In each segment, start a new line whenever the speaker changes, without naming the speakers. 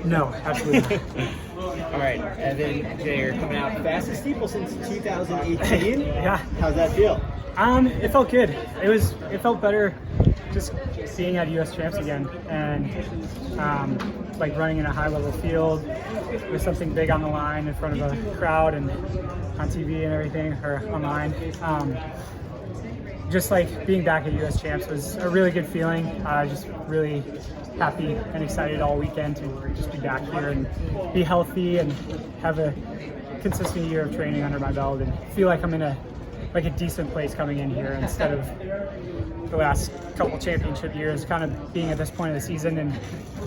No, absolutely not.
All right, and then Jager coming out fastest steeple since 2018.
Yeah.
How's that feel?
It felt good. It felt better just being at US Champs again and like running in a high level field with something big on the line in front of a crowd and on TV and everything, or online. Just like being back at US Champs was a really good feeling. Just really happy and excited all weekend to just be back here and be healthy and have a consistent year of training under my belt and feel like I'm in a decent place coming in here instead of the last couple championship years kind of being at this point of the season and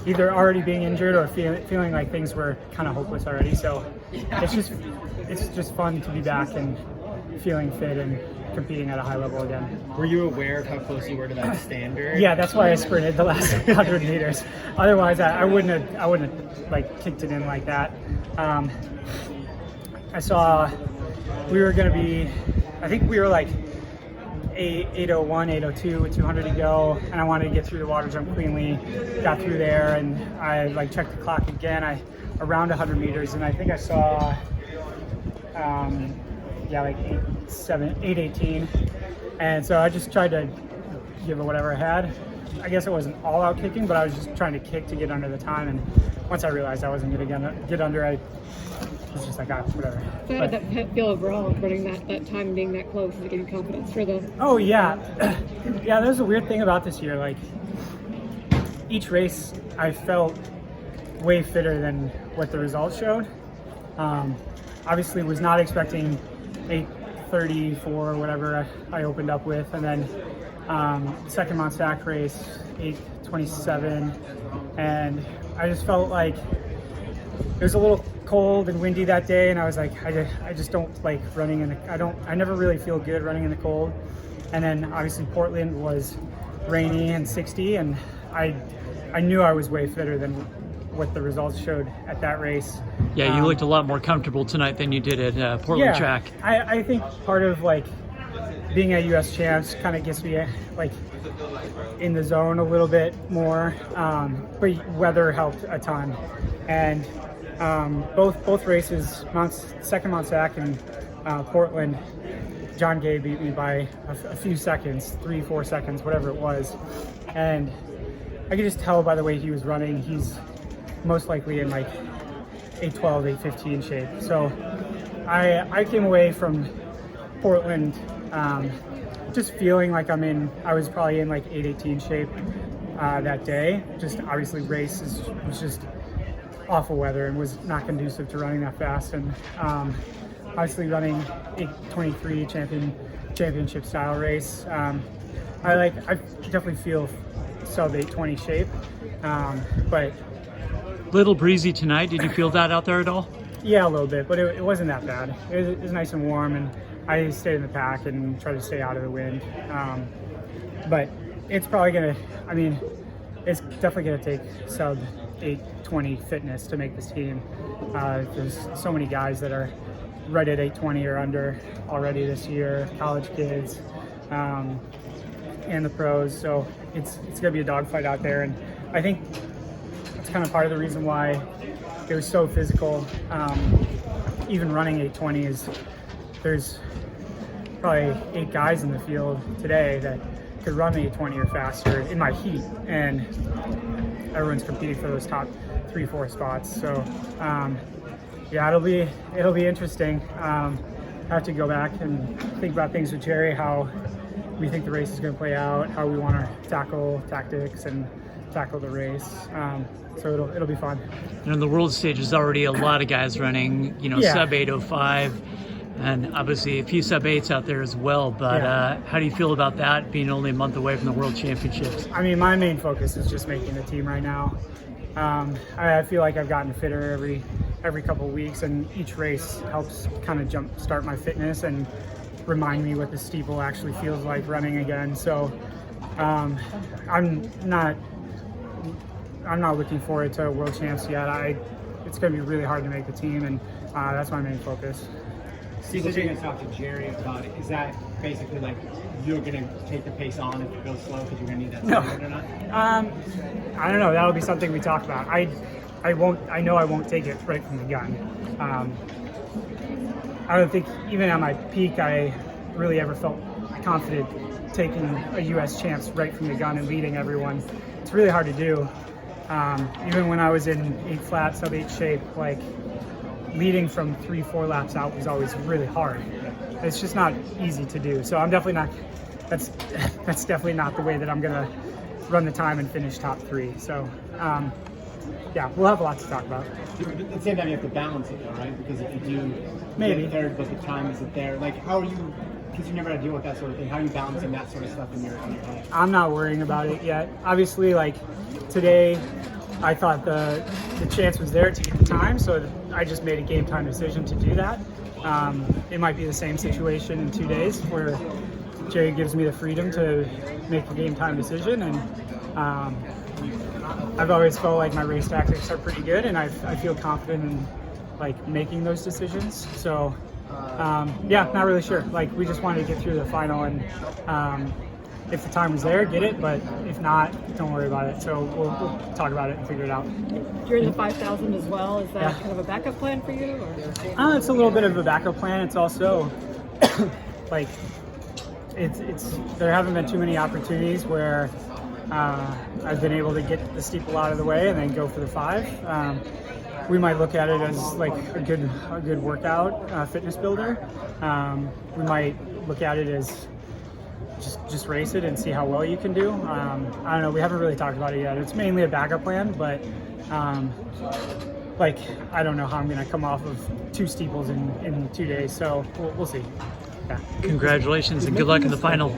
either already being injured or feeling like things were kind of hopeless already. So it's just fun to be back and feeling fit and competing at a high level again.
Were you aware of how close you were to that standard?
Yeah, that's why I sprinted the last 100 meters. Otherwise, I wouldn't have like kicked it in like that. I saw we were going to be, I think we were like 8:01, 8:02 with 200 to go, and I wanted to get through the water jump cleanly. Got through there, and I like checked the clock again. Around 100 meters, and I think I saw, like 8:18, and so I just tried to give it whatever I had. I guess it wasn't all out kicking, but I was just trying to kick to get under the time. And once I realized I wasn't going to get under, I was just like, whatever.
So how did that feel overall, running that time and being that close to getting confidence for the?
Oh yeah, yeah. There's a weird thing about this year. Like each race, I felt way fitter than what the results showed. Obviously, was not expecting 8:34 or whatever I opened up with, and then second Mont Sac race 8:27, and I just felt like it was a little cold and windy that day, and I was like, I just don't like running in the, I never really feel good running in the cold. And then obviously Portland was rainy and 60, and I knew I was way fitter than what the results showed at that race.
Yeah, you looked a lot more comfortable tonight than you did at Portland track.
I think part of like being at US Champs kind of gets me like in the zone a little bit more, but weather helped a ton. And both races, second Mont Sac and Portland, John Gay beat me by a few seconds, 3-4 seconds, whatever it was. And I could just tell by the way he was running, he's most likely in like 8:12, 8:15 shape. So I came away from Portland just feeling like I was probably in like 8:18 shape that day. Just obviously race was just awful weather and was not conducive to running that fast. And obviously running 8:23 championship style race. I definitely feel sub 8:20 shape, but
Little breezy tonight. Did you feel that out there at all?
Yeah, a little bit, but it wasn't that bad. It was nice and warm, and I stayed in the pack and tried to stay out of the wind. But it's probably it's definitely gonna take sub 8:20 fitness to make this team. There's so many guys that are right at 8:20 or under already this year, college kids, and the pros. So it's gonna be a dogfight out there, and I think that's kind of part of the reason why it was so physical. Even running 8:20 is there's probably 8 guys in the field today that could run 8:20 or faster in my heat, and everyone's competing for those top 3-4 spots. So yeah, it'll be interesting. I have to go back and think about things with Jerry, how we think the race is going to play out, how we want to tackle tactics and tackle the race. So it'll be fun.
And on the world stage, there's already a lot of guys Running, sub 8:05, and obviously a few sub 8s out there as well. But how do you feel about that, being only a month away from the World Championships?
I mean, my main focus is just making the team right now. I feel like I've gotten fitter every couple of weeks, and each race helps kind of jump start my fitness and remind me what the steeple actually feels like running again. So I'm not looking forward to World Champs yet. It's going to be really hard to make the team, and that's my main focus.
Steeple, you're going to talk to Jerry about it. Is that basically like you're going to take the pace on if it goes slow because you're going to need that
No.
speed or not?
I don't know. That'll be something we talk about. I won't. I know I won't take it right from the gun. I don't think even at my peak I really ever felt confident taking a U.S. champs right from the gun and leading everyone. It's really hard to do. Even when I was in 8 flat, sub 8 shape, like leading from 3-4 laps out was always really hard. It's just not easy to do. So I'm definitely not. That's definitely not the way that I'm gonna run the time and finish top 3. So yeah, we'll have a lot to talk about.
At the same time, you have to balance it, though, right? Because if you do
Maybe
get third, but the time isn't there, like how are you? Because you never had to deal with that sort of thing. How are you balancing that sort of stuff in your head?
I'm not worrying about it yet. Obviously, like today, I thought the chance was there to get the time, so I just made a game time decision to do that. It might be the same situation in 2 days where Jager gives me the freedom to make a game time decision, and I've always felt like my race tactics are pretty good, and I feel confident in like making those decisions. So yeah, not really sure. Like we just wanted to get through the final, and if the time was there, get it. But if not, don't worry about it. So we'll talk about it and figure it out.
You're in the 5,000 as well. Is that
Yeah.
kind of a backup plan for you? Or?
It's a little bit of a backup plan. It's also like it's there haven't been too many opportunities where I've been able to get the steeple out of the way and then go for the 5. We might look at it as like a good workout, fitness builder. We might look at it as just race it and see how well you can do. I don't know. We haven't really talked about it yet. It's mainly a backup plan, but like I don't know how I'm going to come off of 2 steeples in 2 days. So we'll see. Yeah.
Congratulations and good luck in the final.